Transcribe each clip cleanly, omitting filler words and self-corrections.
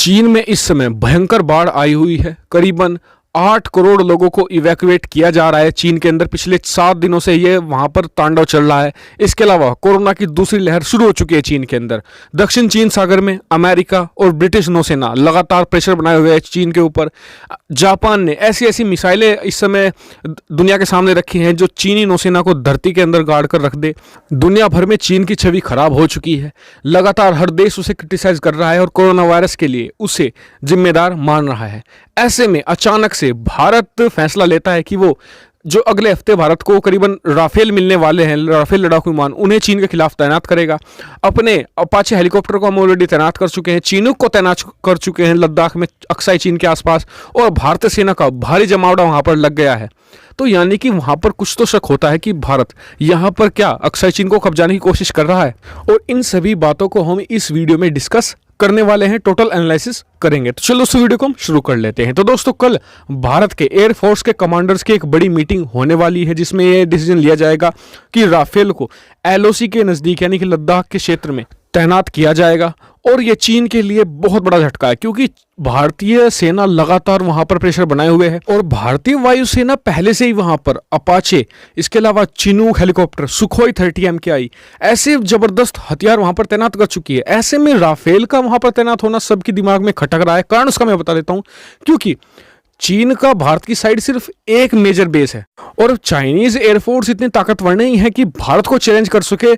चीन में इस समय भयंकर बाढ़ आई हुई है। करीबन 8 करोड़ लोगों को इवैक्यूएट किया जा रहा है चीन के अंदर। पिछले 7 दिनों से ये वहां पर तांडव चल रहा है। इसके अलावा कोरोना की दूसरी लहर शुरू हो चुकी है चीन के अंदर। दक्षिण चीन सागर में अमेरिका और ब्रिटिश नौसेना लगातार प्रेशर बनाए हुए है चीन के ऊपर। जापान ने ऐसी ऐसी मिसाइलें इस समय दुनिया के सामने रखी हैं जो चीनी नौसेना को धरती के अंदर गाड़ कर रख दे। दुनिया भर में चीन की छवि खराब हो चुकी है। लगातार हर देश उसे क्रिटिसाइज कर रहा है और कोरोना वायरस के लिए उसे जिम्मेदार मान रहा है। ऐसे में अचानक से भारत फैसला लेता है कि वो जो अगले हफ्ते भारत को करीबन राफेल मिलने वाले हैं, राफेल लड़ाकू विमान, उन्हें चीन के खिलाफ तैनात करेगा। अपने अपाचे हेलीकॉप्टर को हम ऑलरेडी तैनात कर चुके हैं। चीनूक को तैनात कर चुके हैं लद्दाख में, अक्साई चीन के आसपास, और भारतीय सेना का भारी जमावड़ा वहां पर लग गया है। तो यानी कि वहां पर कुछ तो शक होता है कि भारत यहां पर क्या अक्साई चीन को कब्जाने की कोशिश कर रहा है। और इन सभी बातों को हम इस वीडियो में डिस्कस करने वाले हैं, टोटल एनालिसिस करेंगे। तो चलो उस वीडियो को हम शुरू कर लेते हैं। तो दोस्तों, कल भारत के एयरफोर्स के कमांडर्स की एक बड़ी मीटिंग होने वाली है जिसमें यह डिसीजन लिया जाएगा कि राफेल को एलओसी के नजदीक यानी कि लद्दाख के क्षेत्र में तैनात किया जाएगा। और ये चीन के लिए बहुत बड़ा झटका है क्योंकि भारतीय सेना लगातार वहां पर प्रेशर बनाए हुए है और भारतीय वायुसेना पहले से ही वहां पर अपाचे, इसके अलावा चिनूक हेलीकॉप्टर, सुखोई 30 MKI ऐसे जबरदस्त हथियार वहां पर तैनात कर चुकी है। ऐसे में राफेल का वहां पर तैनात होना सबके दिमाग में खटक रहा है। कारण उसका मैं बता देता हूं, क्योंकि चीन का भारत की साइड सिर्फ एक मेजर बेस है और चाइनीज एयरफोर्स इतने ताकतवर नहीं है कि भारत को चैलेंज कर सके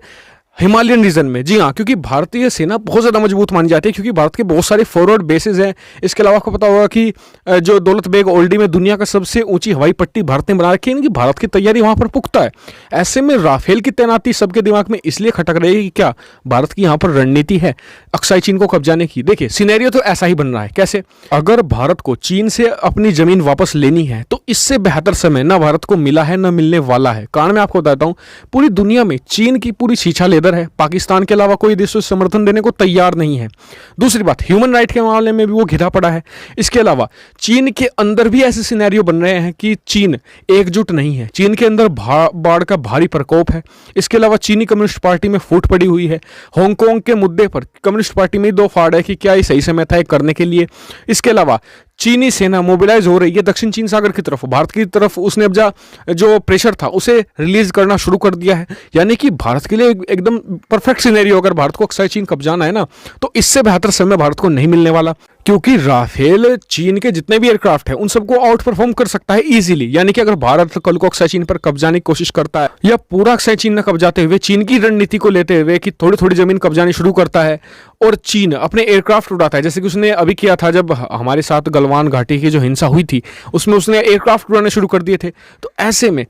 हिमालयन रीजन में। जी हाँ, क्योंकि भारतीय सेना बहुत ज़्यादा मजबूत मानी जाती है क्योंकि भारत के बहुत सारे फॉरवर्ड बेसेस हैं। इसके अलावा आपको पता होगा कि जो दौलत बेग ओल्डी में दुनिया का सबसे ऊंची हवाई पट्टी भारत ने बना रखी है, कि भारत की तैयारी वहां पर पुख्ता है। ऐसे में राफेल की तैनाती सबके दिमाग में इसलिए खटक रही है कि क्या भारत की यहाँ पर रणनीति है अक्साई चीन को कब्जाने की। देखिए, सिनेरियो तो ऐसा ही बन रहा है। कैसे? अगर भारत को चीन से अपनी जमीन वापस लेनी है तो इससे बेहतर समय ना भारत को मिला है ना मिलने वाला है। कारण मैं आपको बताता हूँ, पूरी दुनिया में चीन की पूरी छीछा है। पाकिस्तान के अलावा कोई देश समर्थन देने को तैयार नहीं है। दूसरी बात, ह्यूमन राइट के मामले में भी वो घिरा पड़ा है। इसके अलावा चीन के अंदर भी ऐसे सिनेरियो बन रहे हैं कि चीन एकजुट नहीं है। चीन के अंदर बाढ़ का भारी प्रकोप है। इसके अलावा चीनी कम्युनिस्ट पार्टी में फूट पड़ी हुई है। हांगकांग के मुद्दे पर कम्युनिस्ट पार्टी में दो फाड़ है कि क्या ये सही समय था करने के लिए। इसके अलावा चीनी सेना मोबिलाइज हो रही है दक्षिण चीन सागर की तरफ, भारत की तरफ उसने अब जो प्रेशर था उसे रिलीज करना शुरू कर दिया है। यानी कि भारत के लिए एकदम परफेक्ट सिनेरियो, अगर भारत को अक्साई चीन कब्जाना है ना, तो इससे बेहतर समय भारत को नहीं मिलने वाला, क्योंकि राफेल चीन के जितने भी एयरक्राफ्ट है उन सबको आउट परफॉर्म कर सकता है इजीली। यानी कि अगर भारत कल को अक्साई चीन पर कब्जाने की कोशिश करता है या पूरा अक्साई चीन न कब्जाते हुए चीन की रणनीति को लेते हुए कि थोड़ी थोड़ी जमीन कब्जानी शुरू करता है और चीन अपने एयरक्राफ्ट उड़ाता है, जैसे कि उसने अभी किया था जब हमारे साथ गलवान घाटी की जो हिंसा हुई थी उसमें उसने एयरक्राफ्ट उड़ाने शुरू कर दिए थे। तो ऐसे में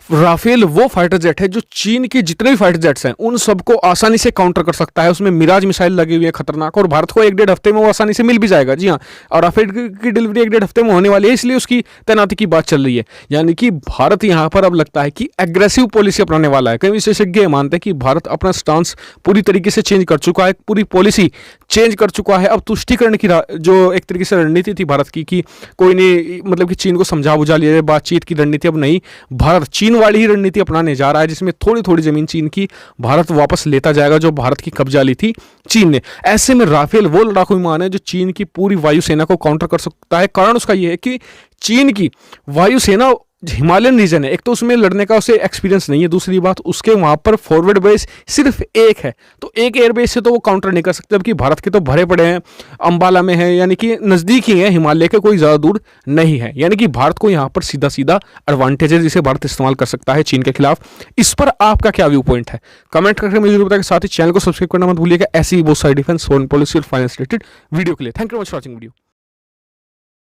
राफेल वो फाइटर जेट है जो चीन के जितने भी फाइटर जेट्स हैं उन सबको आसानी से काउंटर कर सकता है। उसमें मिराज मिसाइल लगी हुई है खतरनाक, और भारत को 1-1.5 हफ्ते में वो आसानी से मिल भी जाएगा। जी हाँ, और राफेल की डिलीवरी 1-1.5 हफ्ते में होने वाली है, इसलिए उसकी तैनाती की बात चल रही है। यानी कि भारत यहाँ पर अब लगता है कि एग्रेसिव पॉलिसी अपनाने वाला है। कई विशेषज्ञ मानते हैं कि भारत अपना स्टांस पूरी तरीके से चेंज कर चुका है, पूरी पॉलिसी चेंज कर चुका है। अब तुष्टिकरण की जो एक तरीके से रणनीति थी भारत की कि कोई नहीं, मतलब कि चीन को समझा बुझा लिया, बातचीत की रणनीति अब नहीं, भारत चीन वाली ही रणनीति अपनाने जा रहा है जिसमें थोड़ी थोड़ी जमीन चीन की भारत वापस लेता जाएगा जो भारत की कब्जा ली थी चीन ने। ऐसे में राफेल वो लड़ाकू विमान है जो चीन की पूरी वायुसेना को काउंटर कर सकता है। कारण उसका यह है कि चीन की वायुसेना हिमालयन रीजन है, एक तो उसमें लड़ने का उसे एक्सपीरियंस नहीं है, दूसरी बात उसके वहां पर फॉरवर्ड बेस सिर्फ एक है, तो एक एयरबेस से तो वो काउंटर नहीं कर सकते। जबकि भारत के तो भरे पड़े हैं, अंबाला में है, यानी कि नजदीक ही है, हिमालय के कोई ज्यादा दूर नहीं है। यानी कि भारत को यहाँ पर सीधा सीधा एडवांटेज है जिसे भारत इस्तेमाल कर सकता है चीन के खिलाफ। इस पर आपका क्या व्यू पॉइंट है कमेंट करके मुझे जरूर बताएं। साथ ही चैनल को सब्सक्राइब करना मत भूलिएगा ऐसी बहुत सारी डिफेंस, फॉरेन पॉलिसी और फाइनेंस रिलेटेड वीडियो के लिए। Thank you much for watching video.